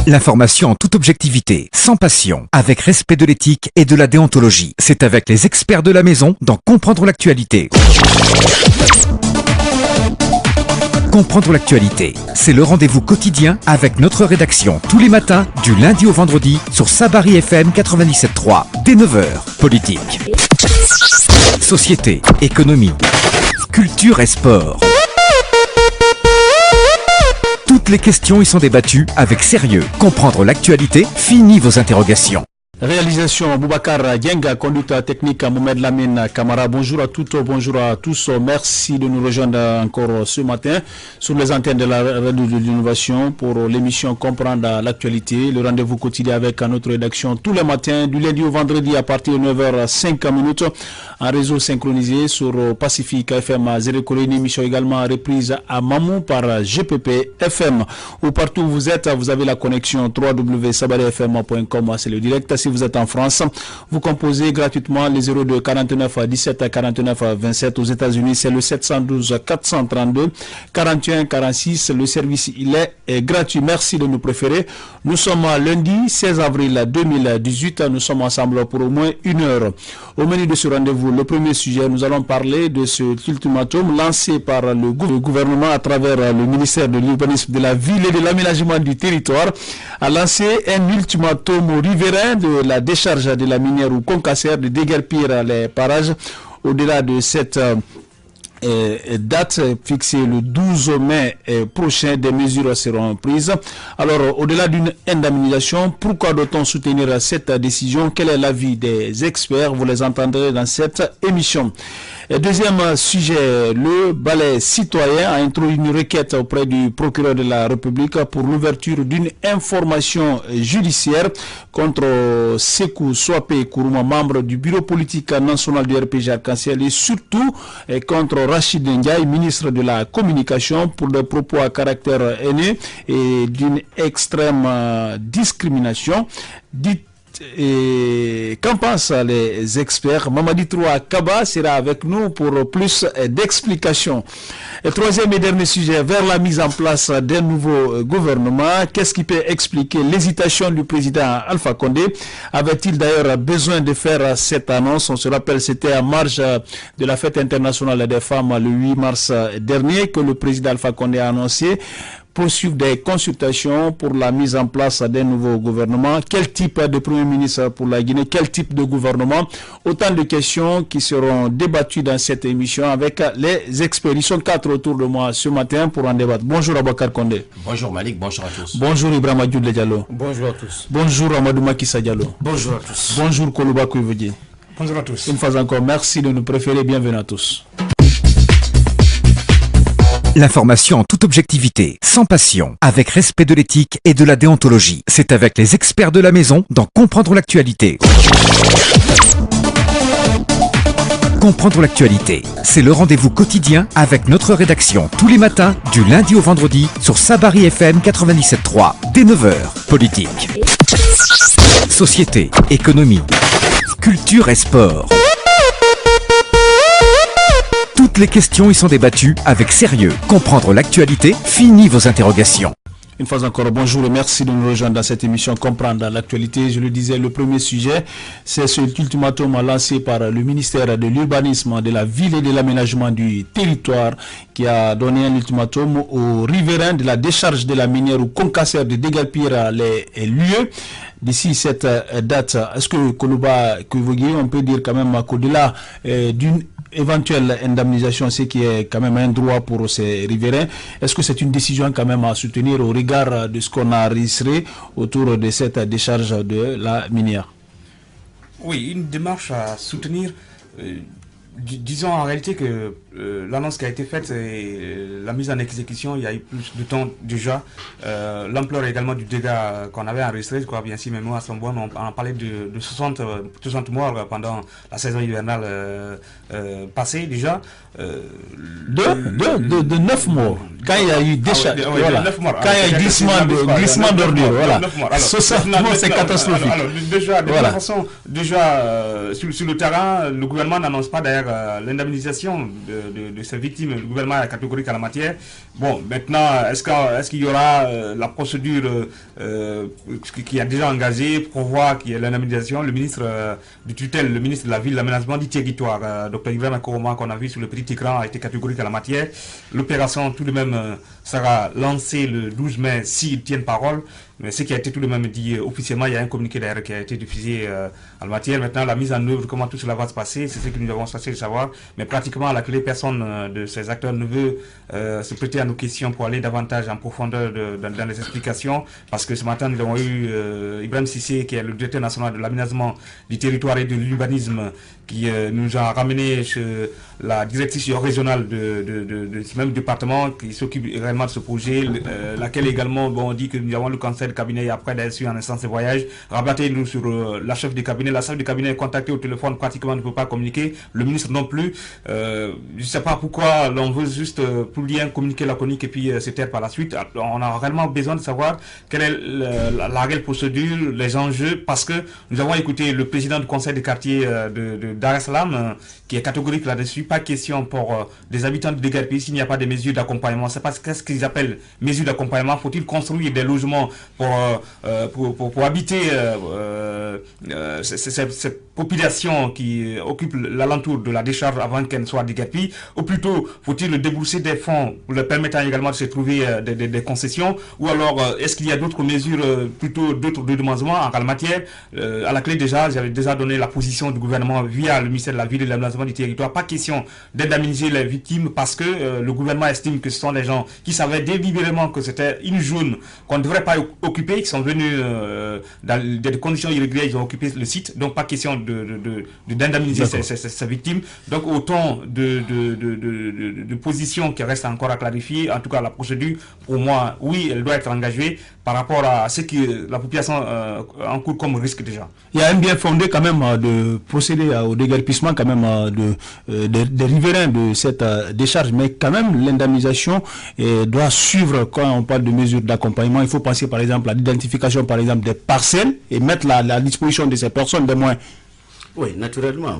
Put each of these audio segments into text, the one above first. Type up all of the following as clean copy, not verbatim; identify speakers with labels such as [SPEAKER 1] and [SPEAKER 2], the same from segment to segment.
[SPEAKER 1] L'information en toute objectivité, sans passion, avec respect de l'éthique et de la déontologie. C'est avec les experts de la maison dans Comprendre l'actualité. Comprendre l'actualité, c'est le rendez-vous quotidien avec notre rédaction tous les matins, du lundi au vendredi, sur Sabari FM 97.3, dès 9h. Politique, société, économie, culture et sport. Toutes les questions y sont débattues avec sérieux. Comprendre l'actualité, fini vos interrogations.
[SPEAKER 2] Réalisation Boubacar Dienga, conducteur technique Mohamed Lamine Kamara. Bonjour à toutes, bonjour à tous. Merci de nous rejoindre encore ce matin sur les antennes de la radio de l'innovation pour l'émission Comprendre l'actualité. Le rendez-vous quotidien avec notre rédaction tous les matins, du lundi au vendredi à partir de 9h05 en réseau synchronisé sur Pacifique FM à Zérékolé, une émission également reprise à Mamou par GPP FM. Ou partout où vous êtes, vous avez la connexion www.sabarifm.com, c'est le direct. Si vous êtes en France, vous composez gratuitement les 02 49 17 49 27. Aux États-Unis, c'est le 712 432 41 46. Le service, il est gratuit. Merci de nous préférer. Nous sommes lundi 16 avril 2018. Nous sommes ensemble pour au moins une heure. Au menu de ce rendez-vous, le premier sujet, nous allons parler de cet ultimatum lancé par le gouvernement à travers le ministère de l'Urbanisme, de la Ville et de l'Aménagement du Territoire, a lancé un ultimatum aux riverains de la décharge de la minière ou Concassère de déguerpir les parages. Au-delà de cette date fixée le 12 mai prochain, des mesures seront prises. Alors, au-delà d'une indemnisation, pourquoi doit-on soutenir cette décision? Quel est l'avis des experts? Vous les entendrez dans cette émission. Et deuxième sujet, le balai citoyen a introduit une requête auprès du procureur de la République pour l'ouverture d'une information judiciaire contre Sekou Swapé Kourouma, membre du bureau politique national du RPG Arc-en-Ciel, et surtout contre Rachid Ndiaye, ministre de la Communication, pour des propos à caractère haineux et d'une extrême discrimination. Et qu'en pensent les experts? Mamadi Troua Kaba sera avec nous pour plus d'explications. Et troisième et dernier sujet, vers la mise en place d'un nouveau gouvernement. Qu'est-ce qui peut expliquer l'hésitation du président Alpha Condé? Avait-il d'ailleurs besoin de faire cette annonce? On se rappelle, c'était en marge de la fête internationale des femmes le 8 mars dernier que le président Alpha Condé a annoncé poursuivre des consultations pour la mise en place d'un nouveau gouvernement. Quel type de premier ministre pour la Guinée? Quel type de gouvernement? Autant de questions qui seront débattues dans cette émission avec les experts. Ils sont 4 autour de moi ce matin pour en débattre. Bonjour Abakar Condé.
[SPEAKER 3] Bonjour Malik, bonjour à tous.
[SPEAKER 2] Bonjour Ibrahim Adjoudle Diallo.
[SPEAKER 4] Bonjour à tous.
[SPEAKER 2] Bonjour Amadou Makissa Diallo.
[SPEAKER 4] Bonjour à tous.
[SPEAKER 2] Bonjour Koulouba Kouivoudi.
[SPEAKER 4] Bonjour à tous.
[SPEAKER 2] Une fois encore, merci de nous préférer. Bienvenue à tous.
[SPEAKER 1] L'information en toute objectivité, sans passion, avec respect de l'éthique et de la déontologie. C'est avec les experts de la maison dans Comprendre l'actualité. Comprendre l'actualité, c'est le rendez-vous quotidien avec notre rédaction tous les matins, du lundi au vendredi, sur Sabari FM 97.3, dès 9h. Politique, société, économie, culture et sport. Toutes les questions y sont débattues avec sérieux. Comprendre l'actualité, fini vos interrogations.
[SPEAKER 2] Une fois encore, bonjour et merci de nous rejoindre dans cette émission Comprendre l'actualité. Je le disais, le premier sujet, c'est cet ultimatum lancé par le ministère de l'Urbanisme, de la Ville et de l'Aménagement du Territoire, qui a donné un ultimatum aux riverains de la décharge de la minière ou Concassère de déguerpir les lieux. D'ici cette date, est-ce que Koulouba Kouivoudi, on peut dire quand même qu'au-delà d'une éventuelle indemnisation, c'est qui est quand même un droit pour ces riverains, est-ce que c'est une décision quand même à soutenir au regard de ce qu'on a enregistré autour de cette décharge de la minière?
[SPEAKER 4] Oui, une démarche à soutenir. Disons en réalité que l'annonce qui a été faite et la mise en exécution, il y a eu plus de temps déjà. L'ampleur également du dégât qu'on avait enregistré, je crois bien si même à son bon, on parlait de 60 morts pendant la saison hivernale passée déjà.
[SPEAKER 2] De 9 morts. Quand il y a eu voilà. Quand il y a eu glissement d'ordures, voilà. 60 morts, c'est catastrophique.
[SPEAKER 4] Alors, déjà, de toute façon, sur le terrain, le gouvernement n'annonce pas d'ailleurs l'indemnisation de ces victimes. Le gouvernement est catégorique en la matière. Bon, maintenant, est-ce qu'il y aura la procédure qui a déjà engagé pour voir qu'il y ait l'indemnisation? Le ministre du tutelle, le ministre de la ville, l'aménagement du territoire, Dr Ibrahima Koroma, qu'on a vu sur le petit écran, a été catégorique en la matière. L'opération, tout de même, sera lancée le 12 mai s'ils tiennent parole. Mais ce qui a été tout de même dit officiellement, il y a un communiqué d'ailleurs qui a été diffusé en la matière. Maintenant, la mise en œuvre, comment tout cela va se passer, c'est ce que nous avons cherché de savoir. Mais pratiquement, à la clé, personne de ces acteurs ne veut se prêter à nos questions pour aller davantage en profondeur dans les explications. Parce que ce matin, nous avons eu Ibrahim Sissé, qui est le directeur national de l'aménagement du territoire et de l'urbanisme, qui nous a ramené chez la directrice régionale de ce même département qui s'occupe réellement de ce projet, laquelle également, bon, on dit que nous avons le conseil de cabinet et après d'ailleurs suivi en instance de voyage. Rabattez-nous sur la chef de cabinet. La chef de cabinet est contactée au téléphone, pratiquement ne peut pas communiquer. Le ministre non plus. Je ne sais pas pourquoi l'on veut juste publier un communiqué laconique et puis se taire par la suite. On a réellement besoin de savoir quelle est la réelle procédure, les enjeux, parce que nous avons écouté le président du conseil de quartier de Dar es Salaam qui est catégorique là-dessus. Pas question pour des habitants de Déguerpi s'il n'y a pas de mesures d'accompagnement. C'est parce qu'est-ce qu'ils appellent mesures d'accompagnement. Faut-il construire des logements pour habiter cette population qui occupe l'alentour de la décharge avant qu'elle ne soit déguerpie, ou plutôt faut-il débourser des fonds pour leur permettre également de se trouver des concessions, ou alors est-ce qu'il y a d'autres mesures, plutôt d'autres demandes en la matière? À la clé déjà, j'avais déjà donné la position du gouvernement via le ministère de la Ville et de l'aménagement du territoire. Pas question d'indemniser les victimes parce que le gouvernement estime que ce sont des gens qui savaient délibérément que c'était une zone qu'on ne devrait pas occuper, qui sont venus dans des conditions irrégulières, ils ont occupé le site, donc pas question d'indemniser ces victimes. Donc autant de positions qui restent encore à clarifier. En tout cas, la procédure, pour moi, oui, elle doit être engagée par rapport à ce que la population encourt comme risque déjà.
[SPEAKER 2] Il y a un bien fondé quand même de procéder au déguerpissement quand même des riverains de cette décharge, mais quand même l'indemnisation doit suivre. Quand on parle de mesures d'accompagnement, il faut penser par exemple à l'identification par exemple des parcelles et mettre à disposition de ces personnes des moyens.
[SPEAKER 3] Oui, naturellement.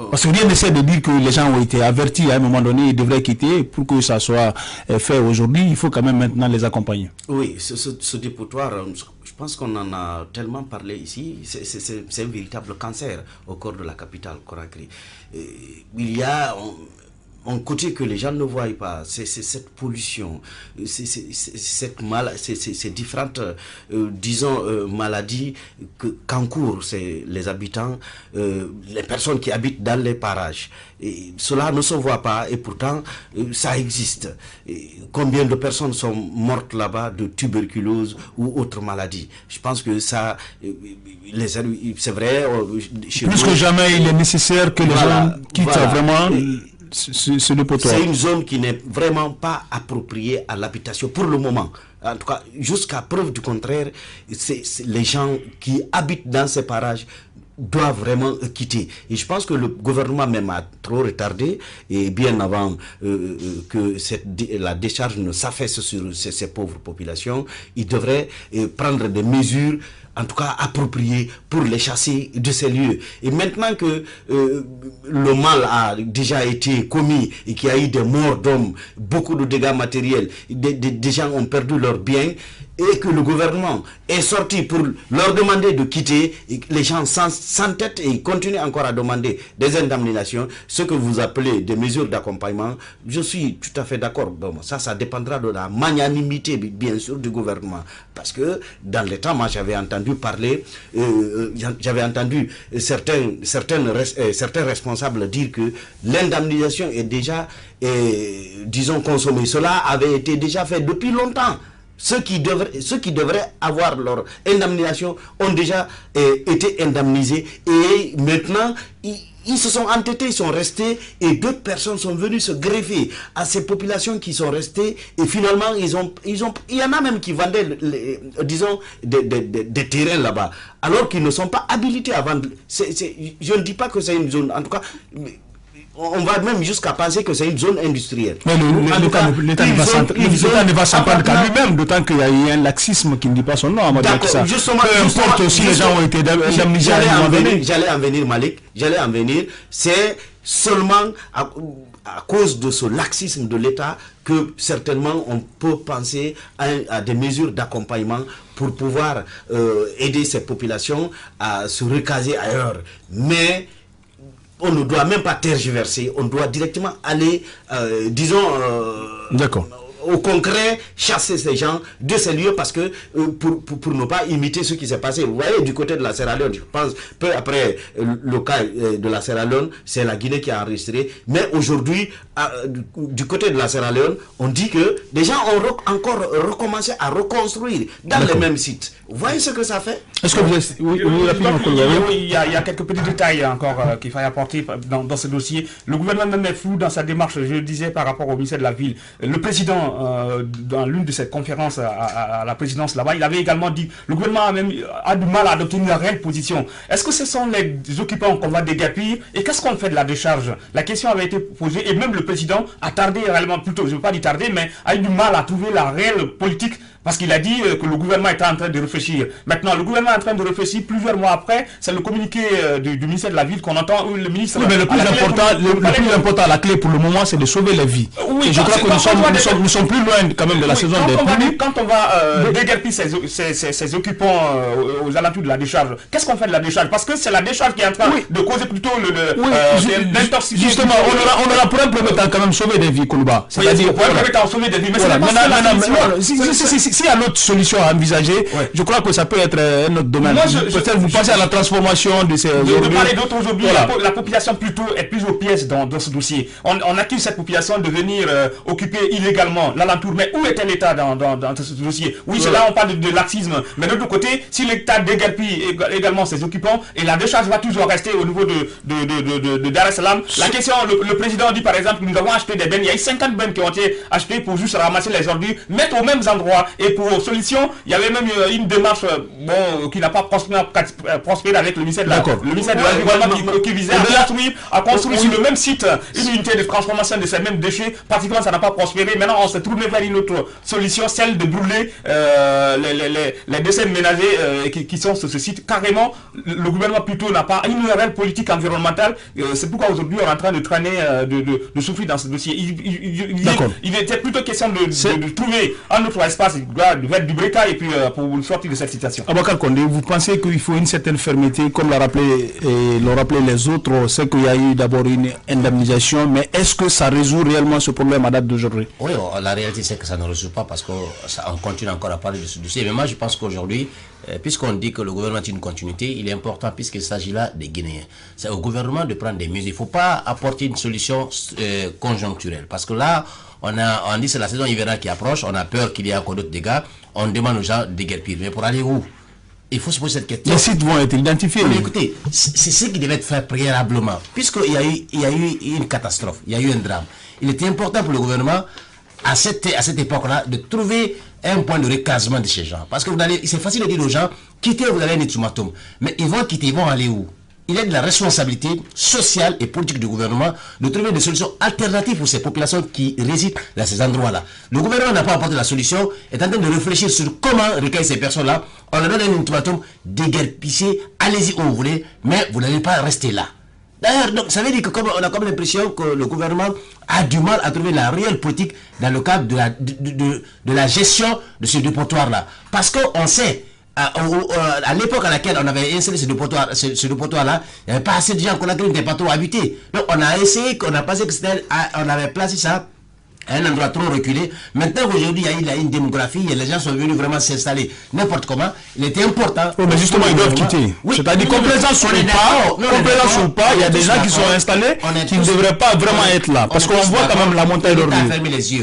[SPEAKER 2] Parce que rien n'essaie de dire que les gens ont été avertis à un moment donné, ils devraient quitter. Pour que ça soit fait aujourd'hui, il faut quand même maintenant les accompagner.
[SPEAKER 3] Oui, ce dépotoir, je pense qu'on en a tellement parlé ici, c'est un véritable cancer au cœur de la capitale Conakry. Il y a un côté que les gens ne voient pas, c'est cette pollution, ces différentes, maladies qu'encourent les habitants, les personnes qui habitent dans les parages. Et cela ne se voit pas et pourtant ça existe. Et combien de personnes sont mortes là-bas de tuberculose ou autres maladies? Je pense que ça, c'est vrai.
[SPEAKER 2] Plus que jamais, il est nécessaire que les gens quittent vraiment. C'est
[SPEAKER 3] une zone qui n'est vraiment pas appropriée à l'habitation pour le moment. En tout cas, jusqu'à preuve du contraire, les gens qui habitent dans ces parages doivent vraiment quitter. Et je pense que le gouvernement même a trop retardé, et bien avant que la décharge ne s'affaisse sur ces pauvres populations, il devrait prendre des mesures en tout cas approprié pour les chasser de ces lieux. Et maintenant que le mal a déjà été commis et qu'il y a eu des morts d'hommes, beaucoup de dégâts matériels, des gens ont perdu leurs biens, et que le gouvernement est sorti pour leur demander de quitter, et les gens s'entêtent et continuent encore à demander des indemnisations, ce que vous appelez des mesures d'accompagnement, je suis tout à fait d'accord. Bon, ça dépendra de la magnanimité, bien sûr, du gouvernement. Parce que dans les temps, moi j'avais entendu parler, j'avais entendu certains responsables dire que l'indemnisation est déjà, disons, consommée. Cela avait été déjà fait depuis longtemps. Ceux qui devraient avoir leur indemnisation ont déjà été indemnisés, et maintenant ils se sont entêtés, ils sont restés, et d'autres personnes sont venues se greffer à ces populations qui sont restées, et finalement il y en a même qui vendaient disons des terrains là-bas alors qu'ils ne sont pas habilités à vendre. Je ne dis pas que c'est une zone, en tout cas on va même jusqu'à penser que c'est une zone industrielle.
[SPEAKER 2] Mais l'État ne va s'en prendre qu'à lui-même, d'autant qu'il y a eu un laxisme qui ne dit pas son nom.
[SPEAKER 3] D'accord, justement,
[SPEAKER 2] peu importe si les gens ont été indemnisés.
[SPEAKER 3] J'allais en venir, Malik, c'est seulement à cause de ce laxisme de l'État que certainement on peut penser à des mesures d'accompagnement pour pouvoir aider ces populations à se recaser ailleurs. Mais on ne doit même pas tergiverser, on doit directement aller,
[SPEAKER 2] D'accord.
[SPEAKER 3] Au concret, chasser ces gens de ces lieux parce que pour ne pas imiter ce qui s'est passé. Vous voyez, du côté de la Sierra Leone, je pense, peu après le cas de la Sierra Leone, c'est la Guinée qui a enregistré. Mais aujourd'hui, du côté de la Sierra Leone, on dit que des gens ont encore recommencé à reconstruire dans les mêmes sites. Vous voyez ce que ça fait?
[SPEAKER 2] Est-ce que vous êtes...
[SPEAKER 4] il y a quelques petits détails encore qu'il faille apporter dans ce dossier. Le gouvernement même est flou dans sa démarche, je le disais, par rapport au ministère de la Ville. Le président, dans l'une de ses conférences à la présidence là-bas, il avait également dit le gouvernement a du mal à adopter une réelle position. Est-ce que ce sont les occupants qu'on va déguerpir et qu'est-ce qu'on fait de la décharge? La question avait été posée et même le président a tardé réellement, plutôt, je ne veux pas dire tardé, mais a eu du mal à trouver la réelle politique. Parce qu'il a dit que le gouvernement était en train de réfléchir. Maintenant, le gouvernement est en train de réfléchir. Plusieurs mois après, c'est le communiqué du ministère de la Ville qu'on entend où le ministre...
[SPEAKER 2] Oui, mais le plus important, la clé pour le moment, c'est de sauver les vies.
[SPEAKER 4] Oui,
[SPEAKER 2] et je crois que nous sommes plus loin quand même de la saison des pluies.
[SPEAKER 4] Quand on va déguerpir ces occupants aux alentours de la décharge, qu'est-ce qu'on fait de la décharge? Parce que c'est la décharge qui est en train de causer plutôt l'intoxication.
[SPEAKER 2] Justement, on aura pour un premier temps quand même sauver des vies, Koulouba.
[SPEAKER 4] C'est-à-dire, pour un premier temps, sauver des vies. Mais c'est pas
[SPEAKER 2] s'il y a d'autres solutions à envisager, je crois que ça peut être un autre domaine. Peut-être vous pensez à la transformation de ces...
[SPEAKER 4] De parler d'autres aujourd'hui, la population plutôt est plus aux pièces dans ce dossier. On accuse cette population de venir occuper illégalement l'alentour. Mais où était l'État dans ce dossier? Oui, c'est là on parle de laxisme. Mais de l'autre côté, si l'État déguerpit également ses occupants, et la décharge va toujours rester au niveau de Dar es Salaam. La question, le président dit par exemple, nous avons acheté des bennes. Il y a eu 50 bennes qui ont été achetées pour juste ramasser les ordures, mettre aux mêmes endroits. Et pour solution, il y avait même une démarche qui n'a pas prospéré avec le ministère de l'Environnement qui visait à construire sur le même site une unité de transformation de ces mêmes déchets. Pratiquement, ça n'a pas prospéré. Maintenant, on s'est tourné vers une autre solution, celle de brûler les déchets ménagers qui sont sur ce site. Carrément, le gouvernement plutôt n'a pas une réelle politique environnementale. C'est pourquoi aujourd'hui, on est en train de traîner, de souffrir dans ce dossier. Il était plutôt question de trouver un autre espace, de mettre du briquet et puis pour sortir de cette situation.
[SPEAKER 2] Aboubakar Condé, vous pensez qu'il faut une certaine fermeté, comme l'ont rappelé les autres, c'est qu'il y a eu d'abord une indemnisation, mais est-ce que ça résout réellement ce problème à date d'aujourd'hui?
[SPEAKER 5] Oui, la réalité c'est que ça ne résout pas parce qu'on continue encore à parler de ce dossier. Mais moi je pense qu'aujourd'hui, puisqu'on dit que le gouvernement est une continuité, il est important, puisqu'il s'agit là des Guinéens, c'est au gouvernement de prendre des mesures. Il ne faut pas apporter une solution conjoncturelle, parce que là, on dit que c'est la saison hivernale qui approche, on a peur qu'il y ait encore d'autres dégâts, on demande aux gens de déguerpir. Mais pour aller où? Il faut se poser cette question.
[SPEAKER 2] Les sites vont être identifiés.
[SPEAKER 5] Mais écoutez, c'est ce qui devait être fait préalablement. Puisqu'il y a eu une catastrophe, il y a eu un drame. Il était important pour le gouvernement, à cette époque-là, de trouver un point de recasement de ces gens. Parce que c'est facile de dire aux gens, quittez, vous avez un ultimatum. Mais ils vont quitter, ils vont aller où? Il est de la responsabilité sociale et politique du gouvernement de trouver des solutions alternatives pour ces populations qui résident dans ces endroits-là. Le gouvernement n'a pas apporté la solution, est en train de réfléchir sur comment recueillir ces personnes-là. On leur donne un ultimatum, déguerpissez, allez-y où vous voulez, mais vous n'allez pas rester là. D'ailleurs, ça veut dire qu'on a comme l'impression que le gouvernement a du mal à trouver la réelle politique dans le cadre de la gestion de ce dépotoir-là. Parce qu'on sait, à l'époque à laquelle on avait installé ce dépotoir-là, il n'y avait pas assez de gens qu'on a cru n'était pas trop habités. Donc on a essayé, on a pensé que on avait placé ça à un endroit trop reculé. Maintenant aujourd'hui il y a une démographie et les gens sont venus vraiment s'installer n'importe comment. Il était important.
[SPEAKER 2] Oh, mais justement ils doivent quitter. Oui, c'est-à-dire complaisance ou pas, il y a des gens qui sont installés qui ne devraient pas vraiment être là. Parce qu'on voit quand même la montée d'ordure.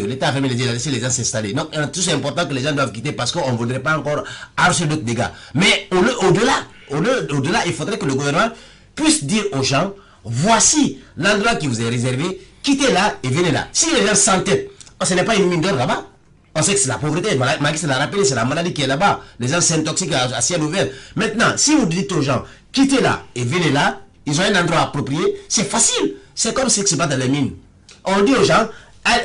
[SPEAKER 5] L'État a fermé les yeux, il a laissé les gens s'installer. Donc c'est important que les gens doivent quitter parce qu'on ne voudrait pas encore arracher d'autres dégâts. Mais au-delà, il faudrait que le gouvernement puisse dire aux gens, voici l'endroit qui vous est réservé, quittez là et venez là. Si les gens s'entêtent, ce n'est pas une mine d'or là-bas. On sait que c'est la pauvreté. Macky l'a rappelé, c'est la maladie qui est là-bas. Les gens s'intoxiquent à ciel ouvert. Maintenant, si vous dites aux gens, quittez là et venez là, ils ont un endroit approprié, c'est facile. C'est comme ce qui se passe dans les mines. On dit aux gens,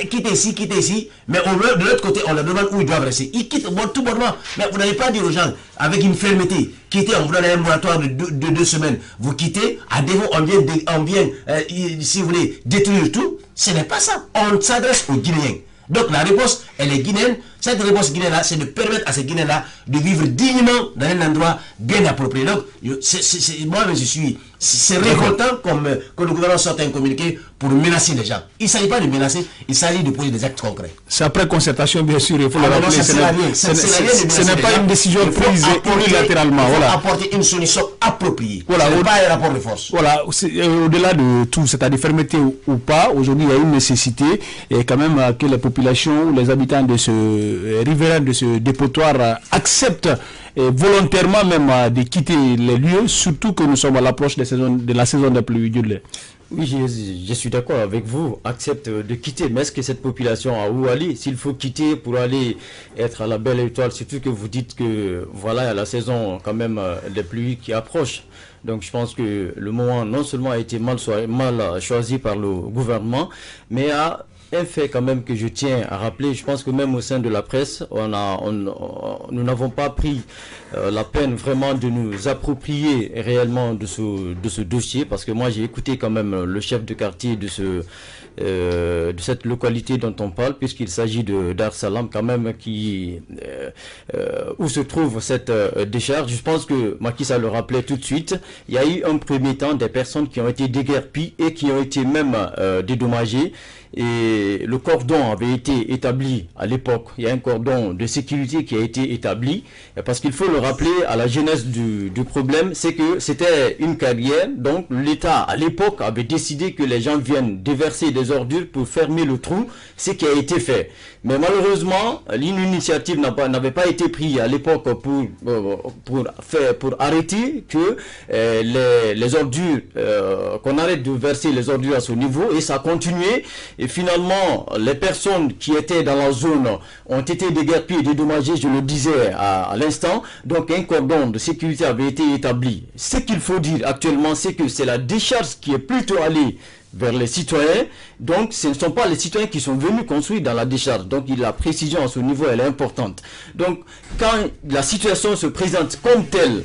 [SPEAKER 5] quittez ici, mais de l'autre côté, on leur demande où ils doivent rester. Ils quittent tout bonnement. Mais vous n'allez pas dire aux gens, avec une fermeté, quittez, on vous donne un moratoire de 2 semaines. Vous quittez, à défaut, on vient si vous voulez, détruire tout. Ce n'est pas ça. On s'adresse aux Guinéens. Donc la réponse, elle est guinéenne. Cette réponse guinéenne-là, c'est de permettre à ces Guinéens-là de vivre dignement dans un endroit bien approprié. Donc, moi-même, c'est révoltant que le gouvernement sorte un communiqué pour menacer les gens. Il ne s'agit pas de menacer, il s'agit de poser des actes concrets.
[SPEAKER 2] C'est après concertation, bien sûr, il faut le rappeler. Ce n'est pas une décision prise unilatéralement.
[SPEAKER 5] Il faut apporter une solution appropriée.
[SPEAKER 2] Voilà,
[SPEAKER 5] ce n'est pas un rapport de force.
[SPEAKER 2] Voilà, au-delà de tout, c'est-à-dire fermeté ou pas, aujourd'hui, il y a une nécessité et quand même que la population ou les habitants de ce riverains de ce dépotoir acceptent volontairement même de quitter les lieux, surtout que nous sommes à l'approche de la saison des pluies.
[SPEAKER 6] Oui, je suis d'accord avec vous, accepte de quitter, mais est-ce que cette population a où aller? S'il faut quitter pour aller être à la Belle Étoile, surtout que vous dites que voilà, il y a la saison quand même des pluies qui approche. Donc je pense que le moment non seulement a été mal choisi par le gouvernement, mais a un fait quand même que je tiens à rappeler. Je pense que même au sein de la presse, nous n'avons pas pris la peine vraiment de nous approprier réellement de ce dossier, parce que moi j'ai écouté quand même le chef de quartier de cette localité dont on parle, puisqu'il s'agit de Dar Salam quand même, où se trouve cette décharge. Je pense que Macky Sall le rappelait tout de suite, il y a eu un premier temps des personnes qui ont été déguerpies et qui ont été même dédommagées. Et le cordon avait été établi à l'époque. Il y a un cordon de sécurité qui a été établi, parce qu'il faut le rappeler à la genèse du problème, c'est que c'était une carrière. Donc l'État à l'époque avait décidé que les gens viennent déverser des ordures pour fermer le trou, ce qui a été fait. Mais malheureusement, l'initiative n'avait pas été prise à l'époque pour arrêter que les ordures, qu'on arrête de verser les ordures à ce niveau, et ça a continué. Et finalement, les personnes qui étaient dans la zone ont été déguerpies et dédommagées, je le disais à l'instant. Donc un cordon de sécurité avait été établi. Ce qu'il faut dire actuellement, c'est que c'est la décharge qui est plutôt allée vers les citoyens. Donc ce ne sont pas les citoyens qui sont venus construire dans la décharge. Donc la précision à ce niveau, elle est importante. Donc quand la situation se présente comme telle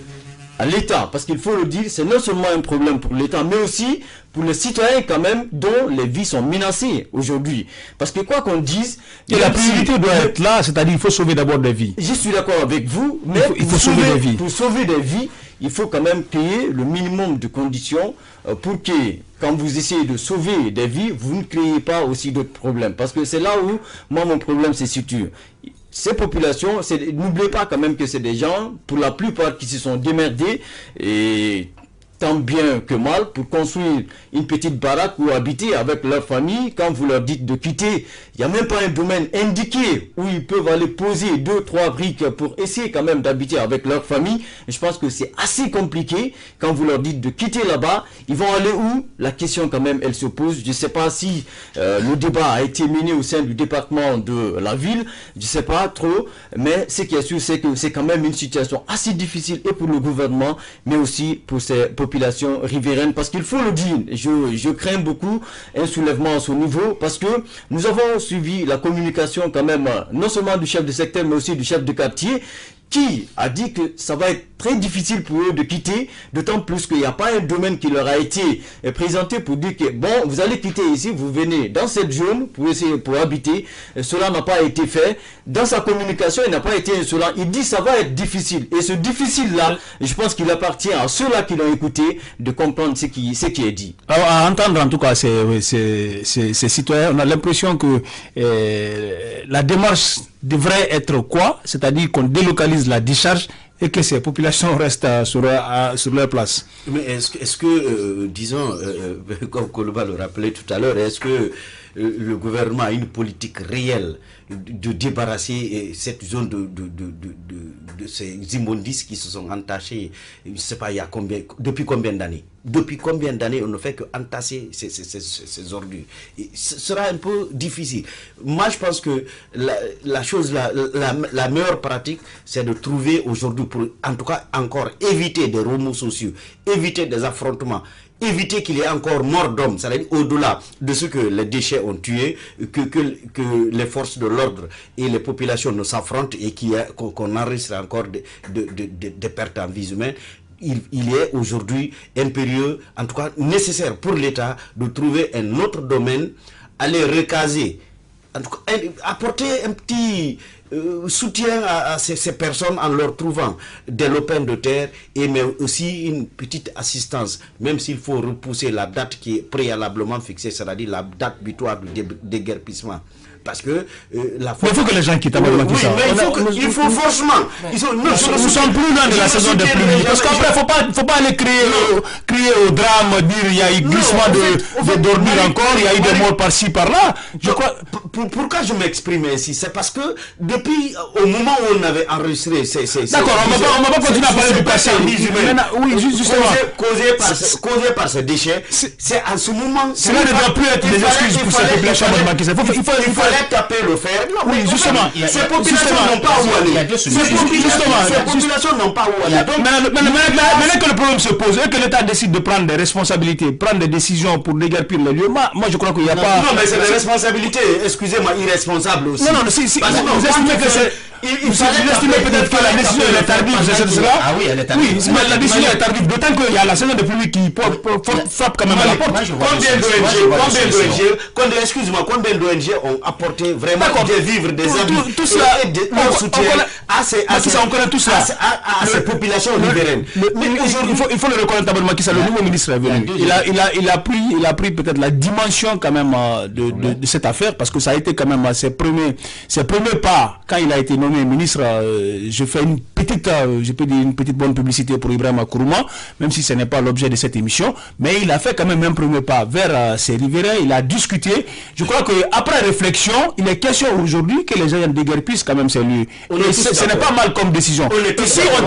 [SPEAKER 6] à l'État, parce qu'il faut le dire, c'est non seulement un problème pour l'État, mais aussi pour les citoyens quand même dont les vies sont menacées aujourd'hui. Parce que quoi qu'on dise,
[SPEAKER 2] la priorité doit être là, c'est-à-dire il faut sauver d'abord des vies.
[SPEAKER 6] Je suis d'accord avec vous, mais
[SPEAKER 2] il faut sauver des vies.
[SPEAKER 6] Pour sauver des vies, il faut quand même créer le minimum de conditions pour que, quand vous essayez de sauver des vies, vous ne créez pas aussi d'autres problèmes. Parce que c'est là où, moi, mon problème se situe. Ces populations, n'oubliez pas quand même que c'est des gens, pour la plupart, qui se sont démerdés, et tant bien que mal, pour construire une petite baraque ou habiter avec leur famille. Quand vous leur dites de quitter, il n'y a même pas un domaine indiqué où ils peuvent aller poser 2-3 briques pour essayer quand même d'habiter avec leur famille. Je pense que c'est assez compliqué. Quand vous leur dites de quitter là-bas, ils vont aller où? La question quand même, elle se pose. Je ne sais pas si le débat a été mené au sein du département de la ville. Je ne sais pas trop. Mais ce qui est sûr, c'est que c'est quand même une situation assez difficile, et pour le gouvernement, mais aussi pour ces population riveraine, parce qu'il faut le dire, je crains beaucoup un soulèvement à ce niveau, parce que nous avons suivi la communication quand même, non seulement du chef de secteur, mais aussi du chef de quartier, qui a dit que ça va être très difficile pour eux de quitter, d'autant plus qu'il n'y a pas un domaine qui leur a été présenté pour dire que bon, vous allez quitter ici, vous venez dans cette zone pour essayer pour habiter. Cela n'a pas été fait. Dans sa communication, il n'a pas été insolent. Il dit ça va être difficile. Et ce difficile-là, je pense qu'il appartient à ceux-là qui l'ont écouté de comprendre ce qui est dit.
[SPEAKER 2] Alors, à entendre en tout cas ces citoyens, on a l'impression que la démarche devrait être quoi? C'est-à-dire qu'on délocalise la décharge et que ces populations restent sur leur place.
[SPEAKER 3] Mais est-ce que disons, comme Koloba le rappelait tout à l'heure, est-ce que le gouvernement a une politique réelle de débarrasser cette zone de ces immondices qui se sont entachés, je ne sais pas, depuis combien d'années? Depuis combien d'années on ne fait que entasser ces ordures? Et ce sera un peu difficile. Moi, je pense que la meilleure pratique, c'est de trouver aujourd'hui, pour en tout cas encore éviter des remous sociaux, éviter des affrontements, éviter qu'il y ait encore mort d'hommes, c'est-à-dire au-delà de ce que les déchets ont tué, que les forces de l'ordre et les populations ne s'affrontent et qu'on enregistre encore des pertes en vies humaines. Il est aujourd'hui impérieux, en tout cas nécessaire pour l'État, de trouver un autre domaine aller recaser, en tout cas, apporter un petit soutien à ces personnes en leur trouvant des lopins de terre mais aussi une petite assistance, même s'il faut repousser la date qui est préalablement fixée, c'est-à-dire la date butoir de déguerpissement. Parce que
[SPEAKER 2] il faut que les gens quittent
[SPEAKER 3] il faut forcément.
[SPEAKER 2] Nous sommes plus loin de la saison de pluie. Parce qu'après, il ne faut pas aller crier au drame, dire il y a eu glissement de d'ordures encore, il y a eu des morts par-ci, par-là.
[SPEAKER 3] Pourquoi je m'exprime ainsi? C'est parce que depuis au moment où on avait enregistré
[SPEAKER 2] d'accord, on va pas continuer à parler du passé.
[SPEAKER 3] Oui, justement. Causé par ces déchets, c'est à ce moment.
[SPEAKER 2] Cela ne doit plus être des excuses pour cette population.
[SPEAKER 3] Il fallait taper le fer.
[SPEAKER 2] Oui, justement.
[SPEAKER 3] Ces populations n'ont pas où aller. Ces populations n'ont pas où aller.
[SPEAKER 2] Maintenant que le problème se pose et que l'État décide de prendre des responsabilités, prendre des décisions pour déguerpir les lieux, moi je crois qu'il n'y a pas...
[SPEAKER 3] Non, mais c'est des responsabilités, excusez-moi, irresponsables aussi.
[SPEAKER 2] Non, si vous estimez que c'est... Vous estimez peut-être que la décision est tardive, c'est cela?
[SPEAKER 5] Ah oui, elle est tardive.
[SPEAKER 2] Oui, mais la décision est tardive, d'autant qu'il y a la saison de pluie qui frappe quand même à la porte.
[SPEAKER 3] Combien d'ONG ont apporté vraiment des vivres, des habits,
[SPEAKER 2] tout cela,
[SPEAKER 3] un soutien à ces populations riveraines.
[SPEAKER 2] Mais aujourd'hui, il faut le reconnaître d'abord, Macky Sall, le nouveau ministre est venu. Il a pris peut-être la dimension quand même de cette affaire, parce que ça a été quand même ses premiers pas quand il a été nommé ministre. Je fais une petite bonne publicité pour Ibrahima Kourouma, même si ce n'est pas l'objet de cette émission, mais il a fait quand même un premier pas vers ses riverains. Il a discuté. Je crois qu'après réflexion, il est question aujourd'hui que les gens déguerpissent quand même ces lieux. Et ce n'est pas mal comme décision. Si on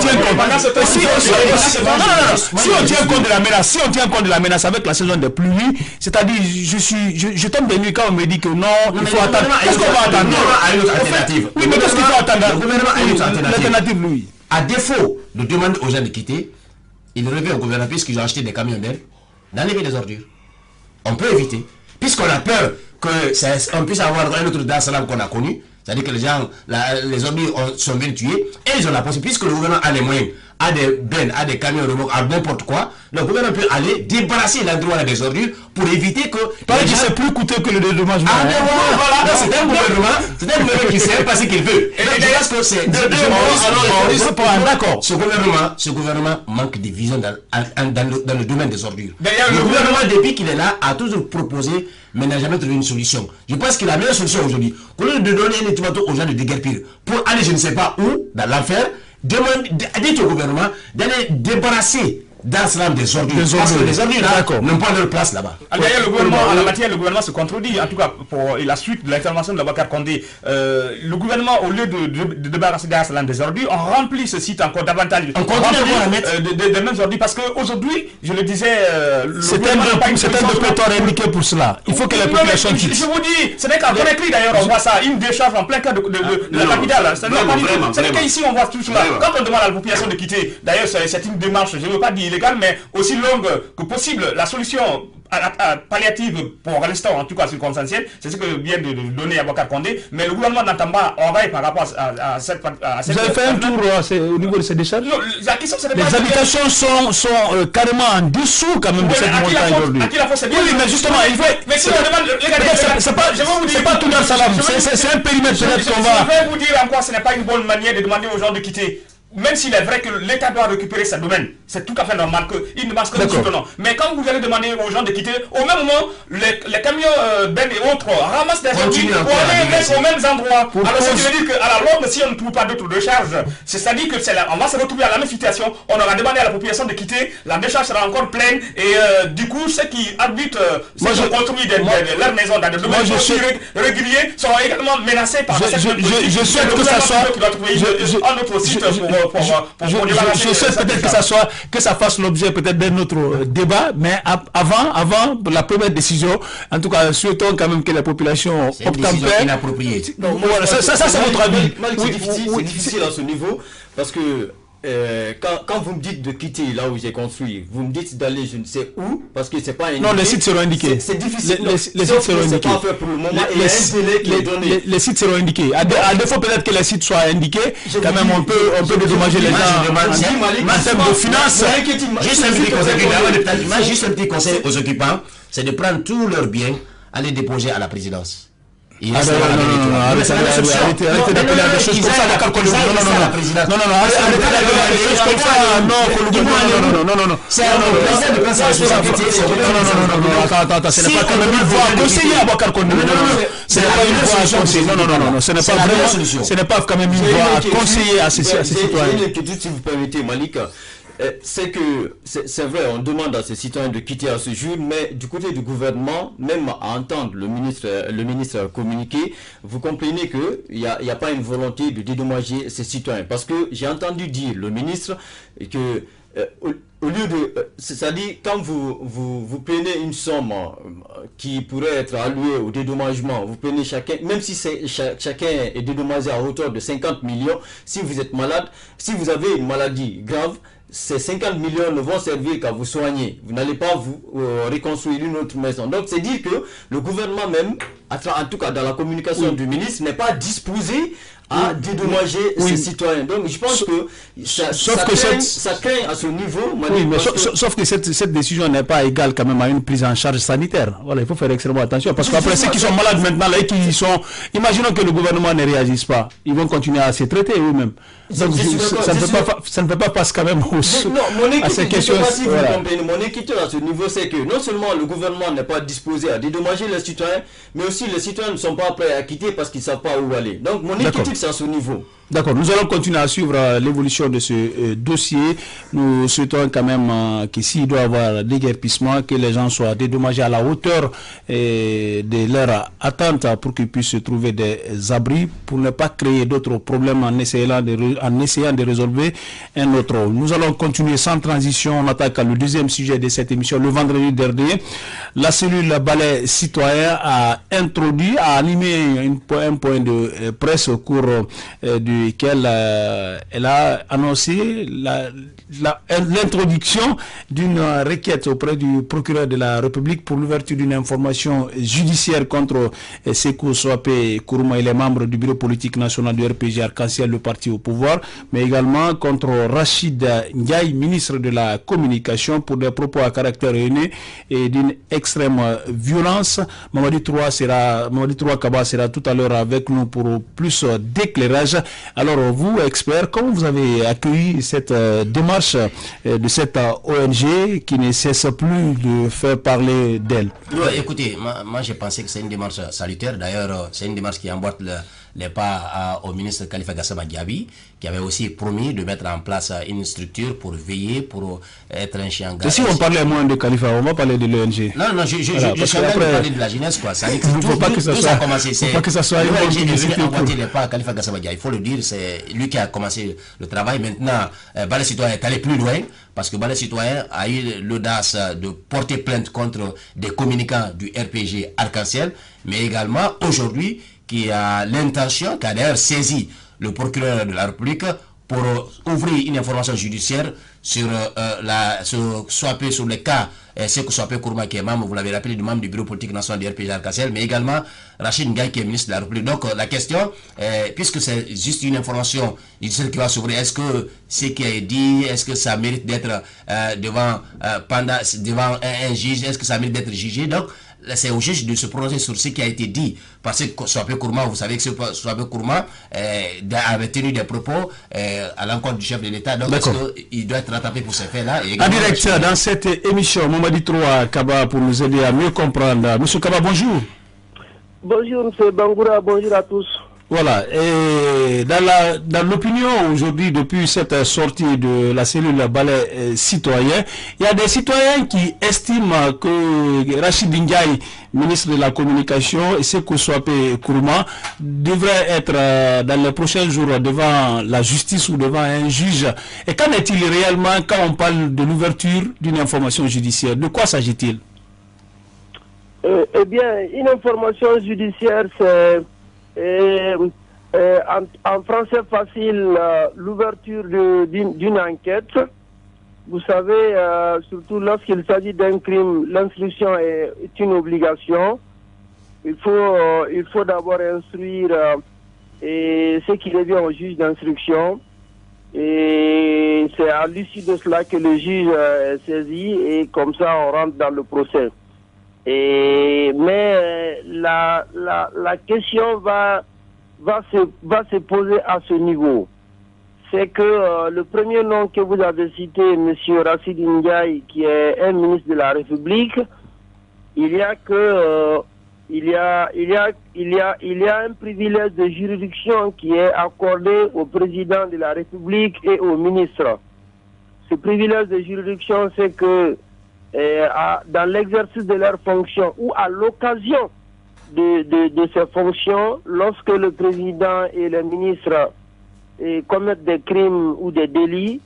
[SPEAKER 2] tient compte de la menace, si on tient compte de la menace avec la saison des pluies, c'est-à-dire je tombe des nuits quand on me dit que non, il faut attendre. Qu'est-ce qu'on va attendre? Oui, mais qu'est-ce qu'il faut attendre?
[SPEAKER 5] Le gouvernement a une
[SPEAKER 2] alternative, lui.
[SPEAKER 5] À défaut de demander aux gens de quitter, il revient au gouvernement, puisqu'ils ont acheté des camions d'aide, d'enlever des ordures. On peut éviter, puisqu'on a peur qu'on puisse avoir un autre Dar es Salaam qu'on a connu, c'est-à-dire que les gens, les ordures sont bien tués, et ils ont la possibilité, puisque le gouvernement a les moyens, a des bennes, a des camions remorques, a n'importe quoi, le gouvernement peut aller débarrasser l'endroit des ordures pour éviter que...
[SPEAKER 2] Parce que c'est plus coûteux que le dédommagement.
[SPEAKER 5] Ah mais voilà, c'est un gouvernement qui sait pas ce qu'il veut. Et je pense que c'est... D'accord. Ce gouvernement manque de vision dans le domaine des ordures. Le gouvernement, depuis qu'il est là, a toujours proposé, mais n'a jamais trouvé une solution. Je pense que la meilleure solution aujourd'hui, au lieu de donner un ultimatum aux gens de déguerpir, pour aller je ne sais pas où, dans l'enfer, dites au gouvernement d'aller débarrasser Dar es Salaam des ordures. Parce que les ordures n'ont pas leur place là-bas.
[SPEAKER 4] D'ailleurs, le gouvernement, en la matière, le gouvernement se contredit, en tout cas pour la suite de l'intervention de Boubacar Condé. Le gouvernement, au lieu de débarrasser Dar es Salaam des ordures, on remplit ce site encore davantage.
[SPEAKER 5] On continue à mettre
[SPEAKER 4] des mêmes ordures parce qu'aujourd'hui, je le disais,
[SPEAKER 2] c'est un dépotoir indiqué pour cela. Il faut que la population quitte.
[SPEAKER 4] Je vous dis, ce n'est qu'en Conakry d'ailleurs, on voit ça, une décharge en plein cœur de la capitale. C'est qu'ici on voit tout cela. Quand on demande à la population de quitter, d'ailleurs c'est une démarche, je ne veux pas dire illégale, mais aussi longue que possible, la solution palliative pour l'instant, en tout cas circonstancielle, c'est ce que vient de donner Boubacar Condé, mais le gouvernement n'entend pas oreille par rapport à cette...
[SPEAKER 2] Vous avez fait un tour au niveau de ces décharges?
[SPEAKER 4] Non, la question c'est
[SPEAKER 2] les habitations sont carrément en dessous quand même de cette montagne aujourd'hui. Oui, mais justement, il faut... Mais si on demande... C'est pas tout Dar es Salaam, c'est un périmètre peut-être qu'on va...
[SPEAKER 4] Je vais vous dire encore, ce n'est pas une bonne manière de demander aux gens de quitter. Même s'il est vrai que l'État doit récupérer sa domaine, c'est tout à fait normal qu'il ne marche que non. Mais quand vous allez demander aux gens de quitter, au même moment, les camions Ben et autres ramassent des ordures pour aller mettre aux mêmes endroits. Alors ça veut dire qu'à la longue, si on ne trouve pas d'autres décharges, c'est-à-dire que on va se retrouver à la même situation. On aura demandé à la population de quitter, la décharge sera encore pleine et du coup, ceux qui habitent, ceux qui ont construit leur maison dans des domaines réguliers seront également menacés par cette
[SPEAKER 2] je souhaite que ça soit
[SPEAKER 4] un autre site
[SPEAKER 2] je souhaite peut-être que ça fasse l'objet peut-être d'un autre débat, mais avant la première décision, en tout cas, souhaitons quand même que la population
[SPEAKER 5] obtempère. Inappropriée.
[SPEAKER 2] Voilà, ça c'est votre avis.
[SPEAKER 6] C'est difficile à ce niveau parce que quand vous me dites de quitter là où j'ai construit, vous me dites d'aller je ne sais où, parce que c'est pas indiqué.
[SPEAKER 2] Non, les sites seront indiqués.
[SPEAKER 6] C'est difficile.
[SPEAKER 2] Les sites seront indiqués.
[SPEAKER 6] Pour le moment,
[SPEAKER 2] les sites seront indiqués. À défaut peut-être que les sites soient indiqués, quand même on peut dédommager les gens en termes de finances.
[SPEAKER 5] Juste un petit conseil aux occupants, c'est de prendre tous leurs biens aller déposer à la présidence.
[SPEAKER 2] Non, arrêtez d'appeler à des choses comme ça, d'accord, non,
[SPEAKER 5] c'est un président de prendre sa responsabilité.
[SPEAKER 2] Attends, ce n'est pas quand même une voie à conseiller à Bakar Koné. Ce n'est pas une voie à conseiller. Non, ce n'est pas vraiment, ce n'est pas quand même une voie à conseiller à ces citoyens.
[SPEAKER 6] Une inquiétude, si vous permettez, Malika. C'est que, c'est vrai, on demande à ces citoyens de quitter à ce jour, mais du côté du gouvernement, même à entendre le ministre communiquer, vous comprenez qu'il n'y a pas une volonté de dédommager ces citoyens. Parce que j'ai entendu dire le ministre que, au lieu de... c'est-à-dire, quand vous prenez une somme qui pourrait être allouée au dédommagement, vous prenez chacun, même si chacun est dédommagé à hauteur de 50 millions, si vous êtes malade, si vous avez une maladie grave, ces 50 millions ne vont servir qu'à vous soigner. Vous n'allez pas vous reconstruire une autre maison. Donc, c'est dire que le gouvernement même, en tout cas dans la communication du ministre, n'est pas disposé à dédommager ces citoyens. Donc, je pense que ça craint à ce niveau.
[SPEAKER 2] Oui, mais sauf que cette décision n'est pas égale quand même à une prise en charge sanitaire. Voilà, il faut faire extrêmement attention. Parce qu'après, ceux qui sont malades maintenant, là, qui sont... Imaginons que le gouvernement ne réagisse pas. Ils vont continuer à se traiter eux-mêmes. Donc, ça ne peut pas passer quand même à ces questions.
[SPEAKER 6] Si vous comprenez, mon inquiétude à ce niveau, c'est que non seulement le gouvernement n'est pas disposé à dédommager les citoyens, mais aussi les citoyens ne sont pas prêts à quitter parce qu'ils ne savent pas où aller. Donc, mon inquiétude, c'est à ce niveau.
[SPEAKER 2] D'accord, nous allons continuer à suivre l'évolution de ce dossier. Nous souhaitons quand même que s'il doit y avoir déguerpissement, que les gens soient dédommagés à la hauteur de leur attente pour qu'ils puissent se trouver des abris pour ne pas créer d'autres problèmes en essayant de résolver un autre. Nous allons continuer sans transition. On attaque le deuxième sujet de cette émission. Le vendredi dernier, la cellule Balai Citoyen a animé un point de presse au cours duquel elle a annoncé l'introduction d'une requête auprès du procureur de la République pour l'ouverture d'une information judiciaire contre Sékou Soapé Kourouma et les membres du bureau politique national du RPG Arc-en-Ciel, le parti au pouvoir, mais également contre Rachid Ndiaye, ministre de la Communication, pour des propos à caractère haineux et d'une extrême violence. Mamadi Troua Kaba sera tout à l'heure avec nous pour plus d'éclairage. Alors vous, experts, comment vous avez accueilli cette démarche de cette ONG qui ne cesse plus de faire parler d'elle?
[SPEAKER 5] Écoutez, moi j'ai pensé que c'est une démarche salutaire. D'ailleurs, c'est une démarche qui emboîte les pas au ministre Khalifa Gassama Diaby, qui avait aussi promis de mettre en place une structure pour veiller, pour être un chien garde.
[SPEAKER 2] Si on parlait moins de Khalifa, on va parler de l'ONG.
[SPEAKER 5] Non, je suis en train de parler de la jeunesse, quoi. Ça,
[SPEAKER 2] il ne faut pas que ça soit
[SPEAKER 5] l'ONG qui est venu emboîter les pas à Khalifa Gassama Diaby. Il faut le dire, c'est lui qui a commencé le travail. Maintenant, Balai Citoyen est allé plus loin, parce que Balai Citoyen a eu l'audace de porter plainte contre des communicants du RPG Arc-en-Ciel, mais également aujourd'hui qui a l'intention, qui a d'ailleurs saisi le procureur de la République pour ouvrir une information judiciaire sur sur le cas Sékou Soapé Kourouma, qui est membre, vous l'avez rappelé, du membre du bureau politique national du RPG Arc-en-Ciel, mais également Rachid Ndiaye, qui est ministre de la République. Donc la question, puisque c'est juste une information judiciaire qui va s'ouvrir, est-ce que ce qui est dit, est-ce que ça mérite d'être devant un juge, est-ce que ça mérite d'être jugé? Donc c'est au juge de se prononcer sur ce qui a été dit par Sékou Soapé Kourouma. Vous savez que Sékou Soapé Kourouma avait tenu des propos à l'encontre du chef de l'État. Donc est-ce qu'il doit être rattrapé pour ces faits-là?
[SPEAKER 2] En direct dans cette émission, Mamadi Troua Kaba, pour nous aider à mieux comprendre. Monsieur Kaba, bonjour.
[SPEAKER 7] Bonjour Monsieur Bangoura, bonjour à tous.
[SPEAKER 2] Voilà, et dans l'opinion aujourd'hui, depuis cette sortie de la cellule Balai Citoyen, il y a des citoyens qui estiment que Rachid Ndiaye, ministre de la Communication, et Sékou Soapé Kourouma devraient être dans les prochains jours devant la justice ou devant un juge. Et qu'en est-il réellement quand on parle de l'ouverture d'une information judiciaire? De quoi s'agit-il?
[SPEAKER 7] Eh bien, une information judiciaire, c'est... en français facile, l'ouverture d'une enquête. Vous savez, surtout lorsqu'il s'agit d'un crime, l'instruction est une obligation. Il faut d'abord instruire ce qui revient au juge d'instruction. Et c'est à l'issue de cela que le juge est saisi et comme ça on rentre dans le procès. Mais la question va se poser à ce niveau. C'est que le premier nom que vous avez cité, M. Racine Ndiaye, qui est un ministre de la République, il y a un privilège de juridiction qui est accordé au président de la République et au ministre. Ce privilège de juridiction, c'est que dans l'exercice de leurs fonctions ou à l'occasion de ces fonctions, lorsque le président et le ministre commettent des crimes ou des délits,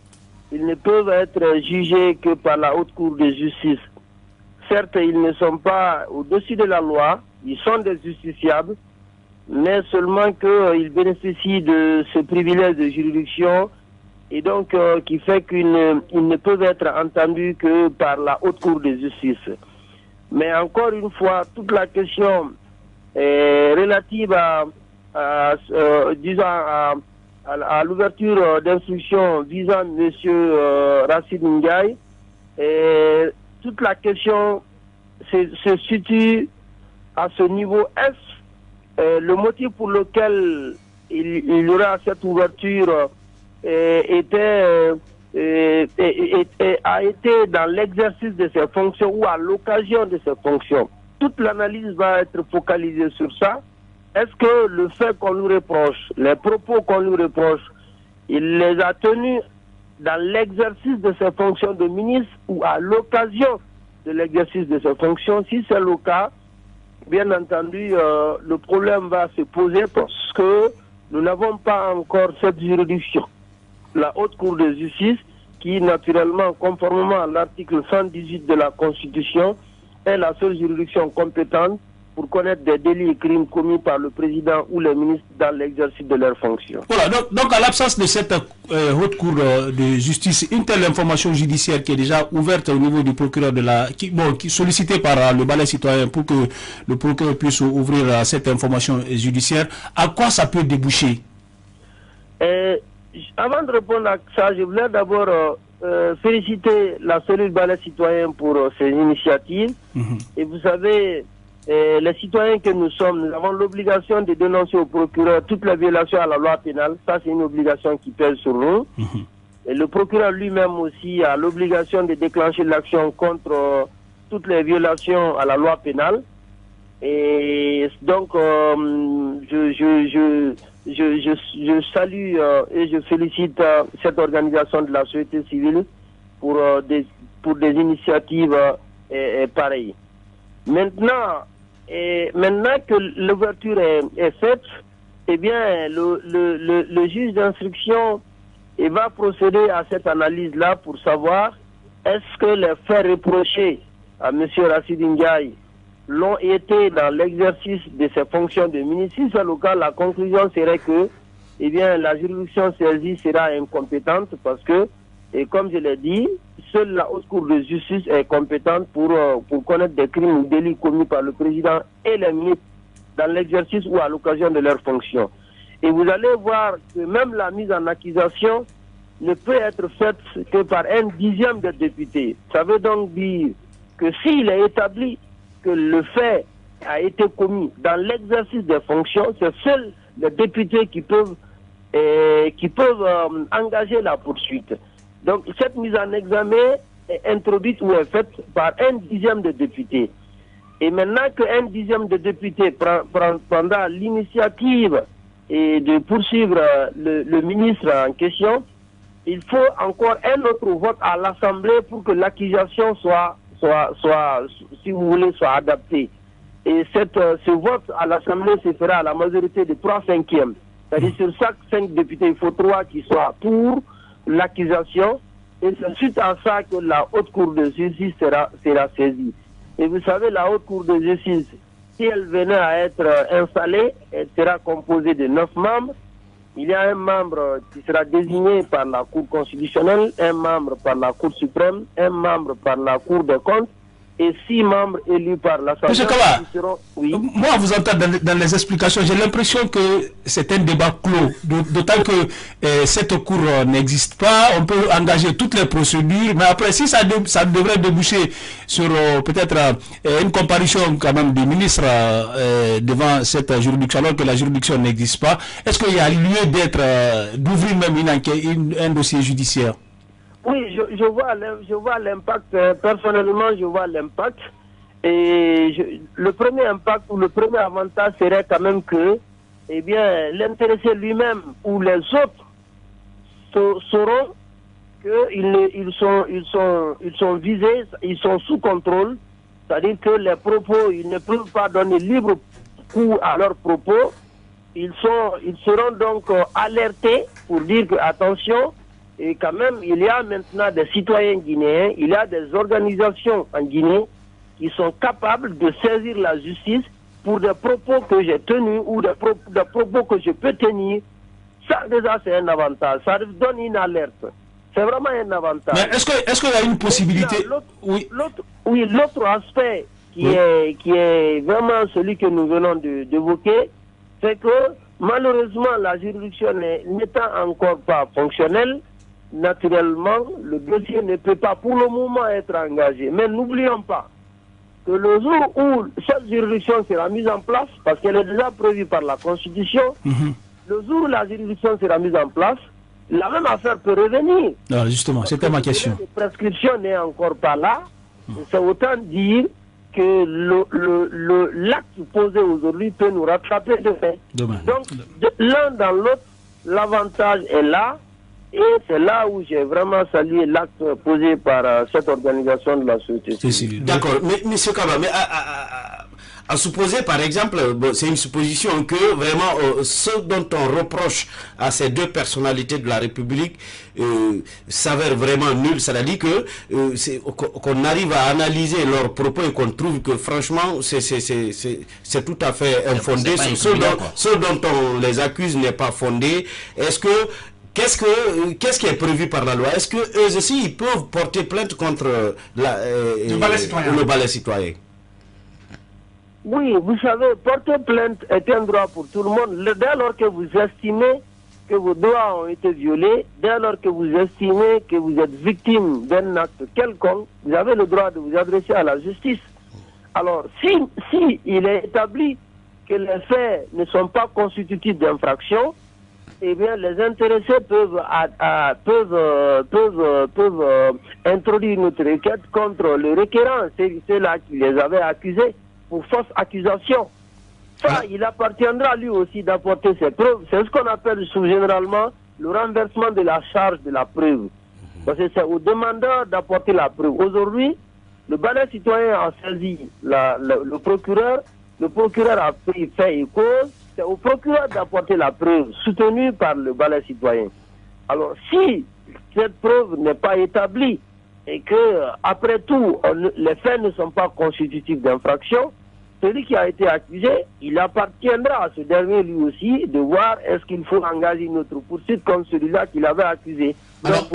[SPEAKER 7] ils ne peuvent être jugés que par la Haute Cour de justice. Certes, ils ne sont pas au-dessus de la loi, ils sont des justiciables, mais seulement qu'ils bénéficient de ce privilège de juridiction et donc qui fait qu'ils ne peuvent être entendus que par la Haute Cour de justice. Mais encore une fois, toute la question relative à l'ouverture d'instruction visant M. Racine Ndiaye, toute la question se situe à ce niveau. Est-ce le motif pour lequel il y aura cette ouverture a été dans l'exercice de ses fonctions ou à l'occasion de ses fonctions? Toute l'analyse va être focalisée sur ça. Est-ce que le fait qu'on nous reproche, les propos qu'on nous reproche, il les a tenus dans l'exercice de ses fonctions de ministre ou à l'occasion de l'exercice de ses fonctions? Si c'est le cas, bien entendu, le problème va se poser parce que nous n'avons pas encore cette juridiction. La Haute Cour de justice, qui naturellement, conformément à l'article 118 de la Constitution, est la seule juridiction compétente pour connaître des délits et crimes commis par le président ou les ministres dans l'exercice de leurs fonctions.
[SPEAKER 2] Voilà, donc à l'absence de cette haute cour de justice, une telle information judiciaire qui est déjà ouverte au niveau du procureur qui sollicitée par le balai citoyen pour que le procureur puisse ouvrir cette information judiciaire, à quoi ça peut déboucher?
[SPEAKER 7] Avant de répondre à ça, je voulais d'abord féliciter la cellule balai citoyen pour ses initiatives. Et vous savez, les citoyens que nous sommes, nous avons l'obligation de dénoncer au procureur toutes les violations à la loi pénale. Ça, c'est une obligation qui pèse sur nous. Et le procureur lui-même aussi a l'obligation de déclencher l'action contre toutes les violations à la loi pénale. Et donc, je salue et je félicite cette organisation de la société civile pour des initiatives pareilles. Maintenant que l'ouverture est faite, eh bien, le juge d'instruction va procéder à cette analyse-là pour savoir est-ce que les faits reprochés à M. Racine Ndiaye l'ont été dans l'exercice de ses fonctions de ministre. Si c'est le cas, la conclusion serait que eh bien, la juridiction saisie sera incompétente parce que, et comme je l'ai dit, seule la Haute Cour de justice est compétente pour connaître des crimes ou délits commis par le président et les ministres dans l'exercice ou à l'occasion de leurs fonctions. Et vous allez voir que même la mise en accusation ne peut être faite que par 1/10 des députés. Ça veut donc dire que s'il est établi que le fait a été commis dans l'exercice des fonctions, c'est seuls les députés qui peuvent engager la poursuite. Donc cette mise en examen est introduite ou est faite par 1/10 des députés. Et maintenant que 1/10 des députés prendra l'initiative et de poursuivre le ministre en question, il faut encore un autre vote à l'Assemblée pour que l'accusation soit, si vous voulez, soit adaptée. Et ce vote à l'Assemblée se fera à la majorité de 3/5. C'est-à-dire sur chaque 5 députés, il faut 3 qui soient pour l'accusation. Et c'est suite à ça que la Haute Cour de justice sera saisie. Et vous savez, la Haute Cour de justice, si elle venait à être installée, elle sera composée de 9 membres. Il y a un membre qui sera désigné par la Cour constitutionnelle, un membre par la Cour suprême, un membre par la Cour des comptes et 6 membres élus par l'Assemblée.
[SPEAKER 2] Monsieur Kaba,
[SPEAKER 7] oui.
[SPEAKER 2] Moi, vous entendez dans les explications, j'ai l'impression que c'est un débat clos, d'autant que cette cour n'existe pas, on peut engager toutes les procédures, mais après, si ça devrait déboucher sur peut-être une comparution quand même du ministre devant cette juridiction, alors que la juridiction n'existe pas, est-ce qu'il y a lieu d'ouvrir même une enquête, un dossier judiciaire?
[SPEAKER 7] Oui, je vois l'impact. Personnellement, je vois l'impact. Et le premier impact ou le premier avantage serait quand même que, eh bien, l'intéressé lui-même ou les autres sauront qu'ils sont visés, ils sont sous contrôle. C'est-à-dire que les propos, ils ne peuvent pas donner libre cours à leurs propos. Ils seront donc alertés pour dire que, attention, et quand même, il y a maintenant des citoyens guinéens, il y a des organisations en Guinée qui sont capables de saisir la justice pour des propos que j'ai tenus ou des propos que je peux tenir. Ça, déjà, c'est un avantage. Ça donne une alerte. C'est vraiment un avantage.
[SPEAKER 2] Mais est-ce qu'il y a une possibilité?
[SPEAKER 7] L'autre aspect qui est vraiment celui que nous venons d'évoquer, c'est que malheureusement, la juridiction n'étant encore pas fonctionnelle, naturellement, le dossier ne peut pas pour le moment être engagé. Mais n'oublions pas que le jour où cette juridiction sera mise en place, parce qu'elle est déjà prévue par la Constitution, le jour où la juridiction sera mise en place, la même affaire peut revenir.
[SPEAKER 2] Alors justement, c'était ma question.
[SPEAKER 7] La prescription n'est encore pas là. C'est autant dire que l'acte posé aujourd'hui peut nous rattraper demain. Donc, l'un dans l'autre, l'avantage est là. Et c'est là où j'ai vraiment salué l'acte posé par cette organisation de la société civile.
[SPEAKER 3] D'accord, mais M. Kaba, mais à supposer par exemple, c'est une supposition que vraiment ce dont on reproche à ces deux personnalités de la République s'avère vraiment nul, c'est-à-dire que qu'on arrive à analyser leurs propos et qu'on trouve que franchement c'est tout à fait infondé, ce dont on les accuse n'est pas fondé. Est-ce que Qu'est-ce qui est prévu par la loi? Est-ce que eux aussi ils peuvent porter plainte contre le balai citoyen?
[SPEAKER 7] Oui, vous savez, porter plainte est un droit pour tout le monde. Dès lors que vous estimez que vos droits ont été violés, dès lors que vous estimez que vous êtes victime d'un acte quelconque, vous avez le droit de vous adresser à la justice. Alors, si il est établi que les faits ne sont pas constitutifs d'infraction, eh bien, les intéressés peuvent introduire une requête contre le requérant, ceux-là qui les avaient accusés pour fausse accusation. Ça, il appartiendra lui aussi d'apporter ses preuves. C'est ce qu'on appelle généralement le renversement de la charge de la preuve. Parce que c'est au demandeur d'apporter la preuve. Aujourd'hui, le balai citoyen a saisi le procureur. Le procureur a pris fait et cause. C'est au procureur d'apporter la preuve soutenue par le balai citoyen. Alors, si cette preuve n'est pas établie et que, après tout, les faits ne sont pas constitutifs d'infraction, celui qui a été accusé, il appartiendra à ce dernier lui aussi de voir est-ce qu'il faut engager une autre poursuite comme celui-là qu'il avait accusé.
[SPEAKER 5] Alors,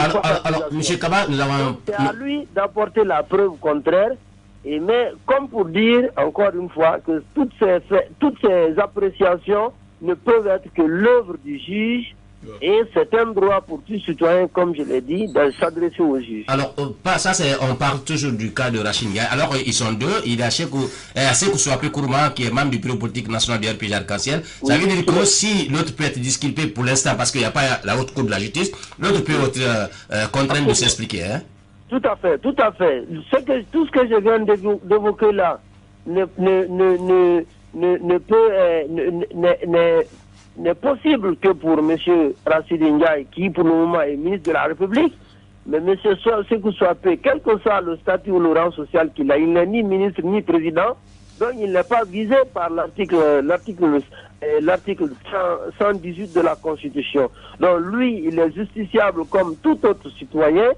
[SPEAKER 5] M. Kaba, nous avons...
[SPEAKER 7] C'est à lui d'apporter la preuve contraire. Mais comme pour dire, encore une fois, que toutes ces appréciations ne peuvent être que l'œuvre du juge, et c'est un droit pour tout citoyen, comme je l'ai dit, de s'adresser au juge.
[SPEAKER 5] Alors, ça, on parle toujours du cas de Rachid Ndiaye. Alors, ils sont deux. Il y a Sekou Souapé Kourouma, qui est membre du bureau politique national du RPG Arc-en-Ciel. Ça veut dire que si l'autre peut être disculpé pour l'instant, parce qu'il n'y a pas la haute cour de la justice, l'autre peut être contraint de s'expliquer, hein?
[SPEAKER 7] Tout à fait, tout à fait. Tout ce que je viens d'évoquer là n'est possible que pour M. Rachid Ndiaye, qui pour le moment est ministre de la République, mais M. Sekou Souapé, quel que soit le statut ou le rang social qu'il a, il n'est ni ministre ni président, donc il n'est pas visé par l'article 118 de la Constitution. Donc lui, il est justiciable comme tout autre citoyen.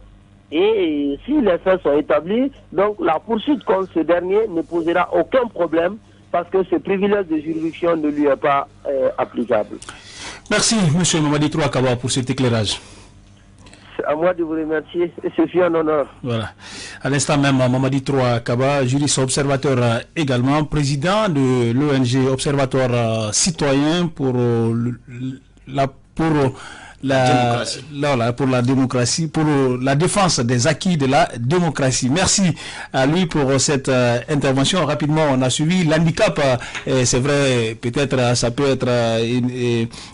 [SPEAKER 7] Et si les faits sont établis, donc la poursuite contre ce dernier ne posera aucun problème parce que ce privilège de juridiction ne lui est pas applicable.
[SPEAKER 2] Merci, M. Mamadi Trouakaba, pour cet éclairage.
[SPEAKER 7] C'est à moi de vous remercier et ce fut un honneur.
[SPEAKER 2] Voilà. À l'instant même, Mamadi Troa Kaba, juriste observateur également, président de l'ONG Observatoire citoyen pour pour la démocratie, pour la défense des acquis de la démocratie. Merci à lui pour cette intervention. Rapidement, on a suivi l'handicap. C'est vrai, peut-être ça peut être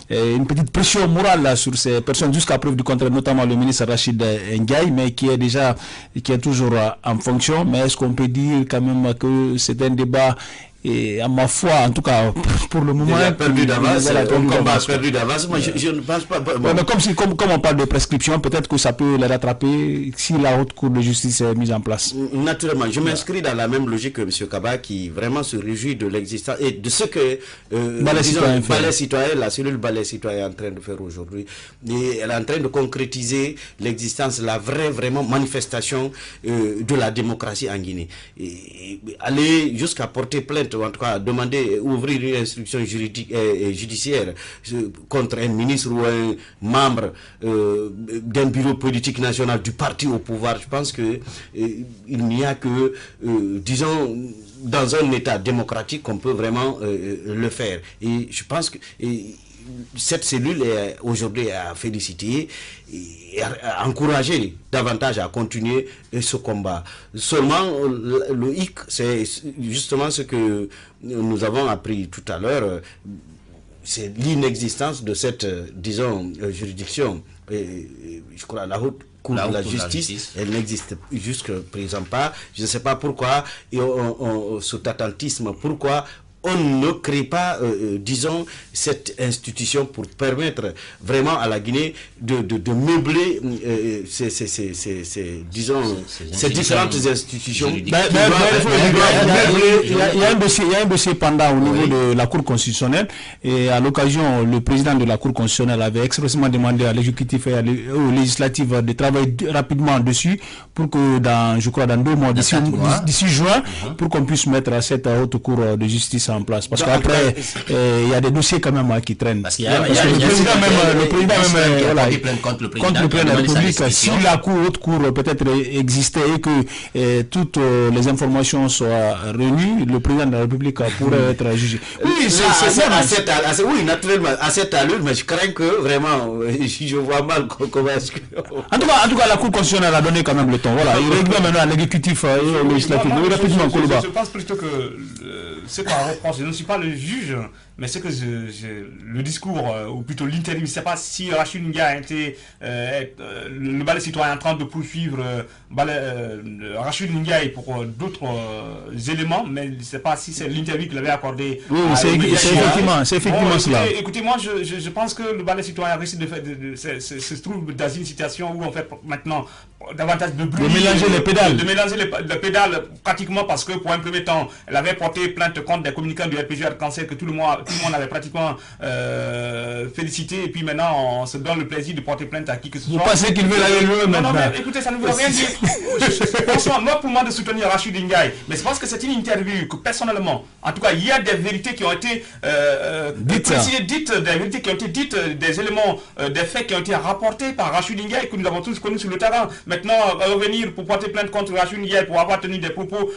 [SPEAKER 2] une petite pression morale sur ces personnes jusqu'à preuve du contraire, notamment le ministre Rachid Ndiaye, mais qui est toujours en fonction. Mais est-ce qu'on peut dire quand même que c'est un débat? Et à ma foi, en tout cas, pour le moment,
[SPEAKER 3] il a perdu d'avance. Perdu d'avance. Moi, je ne pense pas.
[SPEAKER 2] Bon. Mais comme on parle de prescription, peut-être que ça peut les rattraper si la haute cour de justice est mise en place.
[SPEAKER 3] Naturellement, je m'inscris dans la même logique que M. Kaba, qui vraiment se réjouit de l'existence et de ce que Balai Citoyen, la cellule Balai Citoyen est en train de faire aujourd'hui. Et elle est en train de concrétiser l'existence, la vraie vraiment manifestation de la démocratie en Guinée. Et aller jusqu'à porter plainte, ou en tout cas demander, ouvrir une instruction juridique et judiciaire contre un ministre ou un membre d'un bureau politique national du parti au pouvoir, je pense que il n'y a que, disons, dans un état démocratique qu'on peut vraiment le faire. Et je pense que cette cellule est aujourd'hui à féliciter et à encourager davantage à continuer ce combat. Seulement, le hic, c'est justement ce que nous avons appris tout à l'heure, c'est l'inexistence de cette, disons, juridiction. Je crois la haute cour de la justice, elle n'existe jusqu'à présent pas. Je ne sais pas pourquoi, et cet attentisme, pourquoi on ne crée pas, disons, cette institution pour permettre vraiment à la Guinée de meubler ces différentes institutions. Il
[SPEAKER 2] y a un dossier pendant au niveau de la Cour constitutionnelle, et à l'occasion, le président de la Cour constitutionnelle avait expressément demandé à l'exécutif et aux législatives de travailler rapidement dessus pour que je crois dans 2 mois, d'ici juin, pour qu'on puisse mettre cette haute cour de justice en place, parce qu'après il y a des dossiers quand même qui traînent. Parce qu'il y a le président même contre le président de la République, si la haute cour peut-être existait et que toutes les informations soient réunies, le président de la République pourrait être jugé.
[SPEAKER 3] Oui, naturellement, à cette allure, mais je crains que vraiment, je vois mal comment est-ce que...
[SPEAKER 2] En tout cas, la Cour constitutionnelle a donné quand même le temps. Voilà, il règle maintenant à l'exécutif et au législatif.
[SPEAKER 4] Je pense plutôt que ce qu'on reproche, je ne suis pas le juge, mais c'est que le discours, ou plutôt l'interview, je ne sais pas si Rachid Ndiaye a été, le Balai Citoyen est en train de poursuivre Rachid Ndiaye pour d'autres éléments, mais je ne sais pas si c'est l'interview qu'il avait accordé.
[SPEAKER 2] Oui, c'est effectivement cela.
[SPEAKER 4] Écoutez, moi je pense que le Balai Citoyen risque se trouve dans une situation où on fait maintenant davantage de bruit.
[SPEAKER 2] De mélanger les pédales.
[SPEAKER 4] De mélanger les pédales pratiquement, parce que pour un premier temps, elle avait porté plainte contre des communicants du RPG Arc-en-Ciel que tout le monde avait pratiquement félicité, et puis maintenant on se donne le plaisir de porter plainte à qui que ce soit.
[SPEAKER 2] Vous pensez qu'il veut aller loin maintenant?
[SPEAKER 4] Non, mais écoutez, ça ne veut rien dire. Franchement, pour moi de soutenir Rachid Ndiaye, mais c'est parce que c'est une interview que personnellement, en tout cas, il y a des vérités qui ont été dites, des vérités qui ont été dites, des éléments, des faits qui ont été rapportés par Rachid Ndiaye que nous avons tous connus sur le terrain. Maintenant, revenir pour porter plainte contre Rachid Ndiaye pour avoir tenu des propos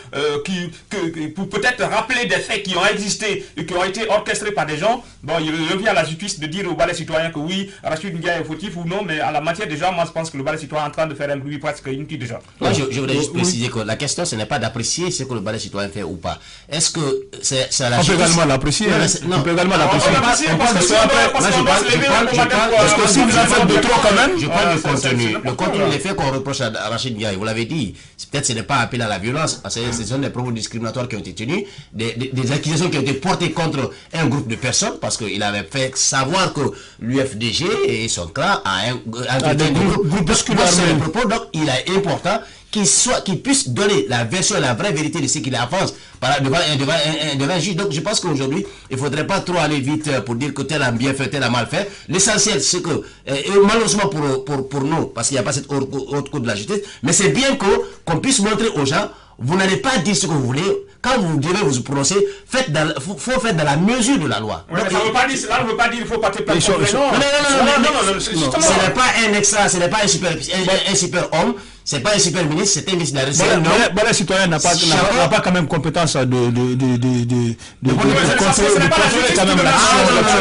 [SPEAKER 4] pour peut-être rappeler des faits qui ont existé et qui ont été orchestrés par des gens, bon, il revient à la justice de dire au Balai Citoyen que oui, Rachid Ndiaye est fautif ou non, mais à la matière déjà, moi je pense que le Balai Citoyen est en train de faire un bruit presque inutile déjà.
[SPEAKER 5] Moi, je voudrais juste préciser que la question, ce n'est pas d'apprécier ce que le Balai Citoyen fait ou pas. Est-ce que c'est à la justice?
[SPEAKER 2] On peut également l'apprécier.
[SPEAKER 5] Non,
[SPEAKER 2] on peut également l'apprécier.
[SPEAKER 5] Je parle du contenu. Le contenu, les faits qu'on reproche à Rachid Ndiaye, vous l'avez dit, peut-être ce n'est pas appelé à la violence, parce que ce sont des propos discriminatoires qui ont été tenus, des accusations qui ont été portées contre un groupe de personnes, parce qu'il avait fait savoir que l'UFDG et son clan a un groupe propos, donc il est important qu'il puisse donner la version, la vraie vérité de ce qu'il avance devant un juge. Donc je pense qu'aujourd'hui, il ne faudrait pas trop aller vite pour dire que tel a bien fait, tel a mal fait. L'essentiel, c'est que, malheureusement pour nous, parce qu'il n'y a pas cette haute cour de la justice, mais c'est bien qu'on puisse montrer aux gens, vous n'allez pas dire ce que vous voulez, quand vous devez vous prononcer, faut faire dans la mesure de la loi.
[SPEAKER 4] Ouais, ça ne veut pas dire, cela ne veut pas dire qu'il faut porter plainte contre les
[SPEAKER 5] non, ce n'est pas un extra, ce n'est pas un super homme, c'est pas un super ministre, c'est un ministre de la
[SPEAKER 2] les citoyens n'a pas quand même compétence de contrôler quand même l'action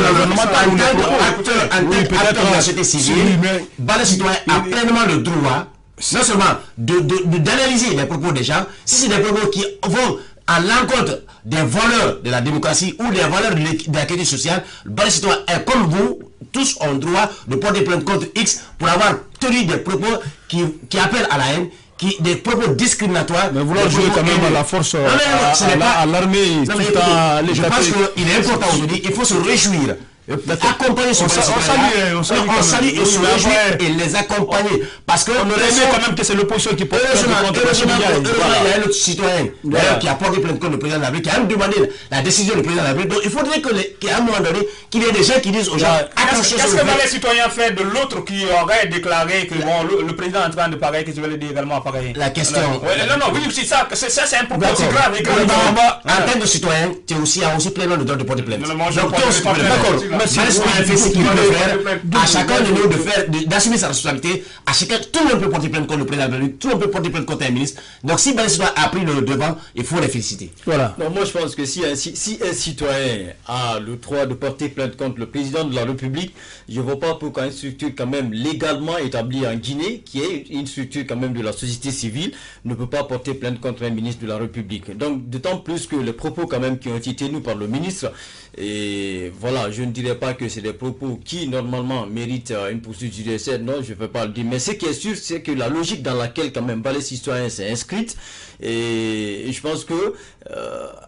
[SPEAKER 2] gouvernementale ou les propos.
[SPEAKER 5] En tant que société civile, les citoyens a pleinement le droit, non seulement d'analyser les propos des gens, si c'est des propos qui vont à l'encontre des valeurs de la démocratie ou des valeurs de la qualité sociale, les citoyens, comme vous, tous ont droit de porter plainte contre X pour avoir tenu des propos qui appellent à la haine, des propos discriminatoires.
[SPEAKER 2] Mais vouloir jouer quand même à la force, à l'armée,
[SPEAKER 5] je pense qu'il est important aujourd'hui, il faut se réjouir. Accompagner ce on salue et se réjouir et les accompagner parce qu'on aurait aimé quand même que c'est l'opposition qui porte il y a un autre citoyen qui a porté plainte contre le président de la République, qui a même demandé la décision du président de la République. Donc il faudrait qu'à un moment donné qu'il y ait des gens qui disent aux gens attention.
[SPEAKER 4] Qu'est-ce que les citoyens fait de l'autre qui aurait déclaré que le président est en train de pareil, que je vais le dire également pareil?
[SPEAKER 5] La question.
[SPEAKER 4] Non, oui, c'est ça, c'est un propos aussi grave.
[SPEAKER 5] En tant que citoyen, tu as aussi pleinement le droit de porter plainte. À chacun de nous d'assumer sa responsabilité. À chacun, tout le monde peut porter plainte contre le président de la République, tout le monde peut porter plainte contre un ministre. Donc si Balesitoyen a pris le devant, il faut les féliciter.
[SPEAKER 6] Voilà. Donc moi je pense que si un citoyen a le droit de porter plainte contre le président de la République, je ne vois pas pourquoi une structure quand même légalement établie en Guinée, qui est une structure quand même de la société civile, ne peut pas porter plainte contre un ministre de la République. Donc d'autant plus que les propos quand même qui ont été tenus par le ministre, et voilà, je ne dirais pas que c'est des propos qui normalement méritent une poursuite judiciaire, non, je ne vais pas le dire, mais ce qui est sûr, c'est que la logique dans laquelle quand même Balai-Citoyen s'est inscrite, et je pense que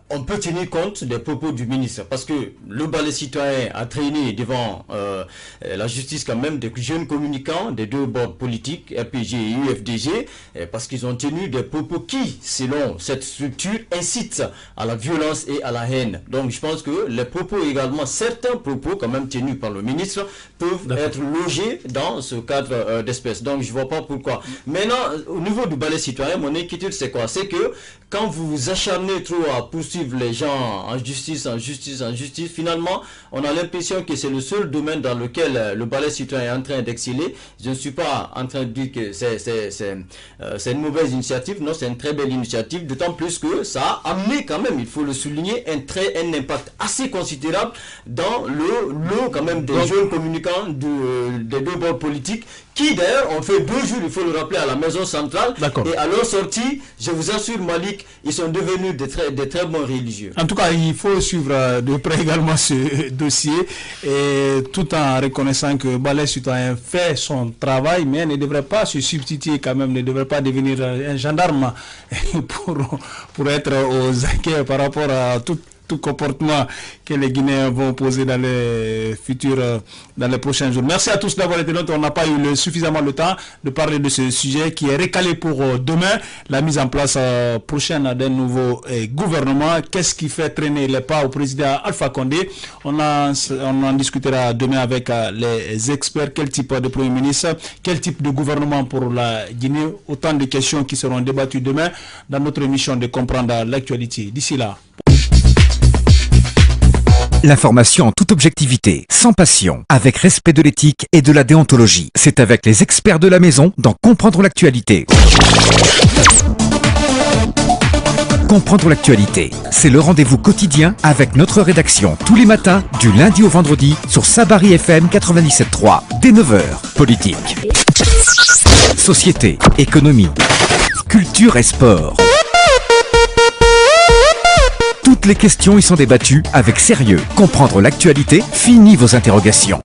[SPEAKER 6] on peut tenir compte des propos du ministre, parce que le Balai-Citoyen a traîné devant la justice quand même des jeunes communicants des deux bords politiques, RPG et UFDG, parce qu'ils ont tenu des propos qui, selon cette structure, incitent à la violence et à la haine. Donc je pense que les propos également, certains propos quand même tenus par le ministre, peuvent être logés dans ce cadre d'espèce. Donc je ne vois pas pourquoi. Maintenant, au niveau du Balai-Citoyen, mon inquiétude c'est quoi? C'est que quand vous vous acharnez trop à poursuivre les gens en justice, finalement, on a l'impression que c'est le seul domaine dans lequel le Balai-Citoyen est en train d'exceller. Je ne suis pas en train de dire que c'est une mauvaise initiative, non, c'est une très belle initiative, d'autant plus que ça a amené quand même, il faut le souligner, un impact assez considérable dans le quand même des jeunes communicants des deux bords politiques, qui d'ailleurs ont fait 2 jours, il faut le rappeler, à la maison centrale. Et à leur sortie, je vous assure Malik, ils sont devenus des très bons religieux.
[SPEAKER 2] En tout cas, il faut suivre de près également ce dossier, et tout en reconnaissant que Balai-Citoyen fait son travail, mais ne devrait pas se substituer quand même, ne devrait pas devenir un gendarme pour être aux aguets par rapport à tout comportement que les Guinéens vont poser dans les prochains jours. Merci à tous d'avoir été là. On n'a pas eu suffisamment le temps de parler de ce sujet qui est recalé pour demain, la mise en place prochaine d'un nouveau gouvernement. Qu'est-ce qui fait traîner les pas au président Alpha Condé? On en discutera demain avec les experts. Quel type de Premier ministre, quel type de gouvernement pour la Guinée? Autant de questions qui seront débattues demain dans notre émission de comprendre l'actualité. D'ici là.
[SPEAKER 1] L'information en toute objectivité, sans passion, avec respect de l'éthique et de la déontologie. C'est avec les experts de la maison dans Comprendre l'actualité. Comprendre l'actualité, c'est le rendez-vous quotidien avec notre rédaction tous les matins, du lundi au vendredi, sur Sabari FM 97.3, dès 9h. Politique, société, économie, culture et sport. Toutes les questions y sont débattues avec sérieux. Comprendre l'actualité, fini vos interrogations.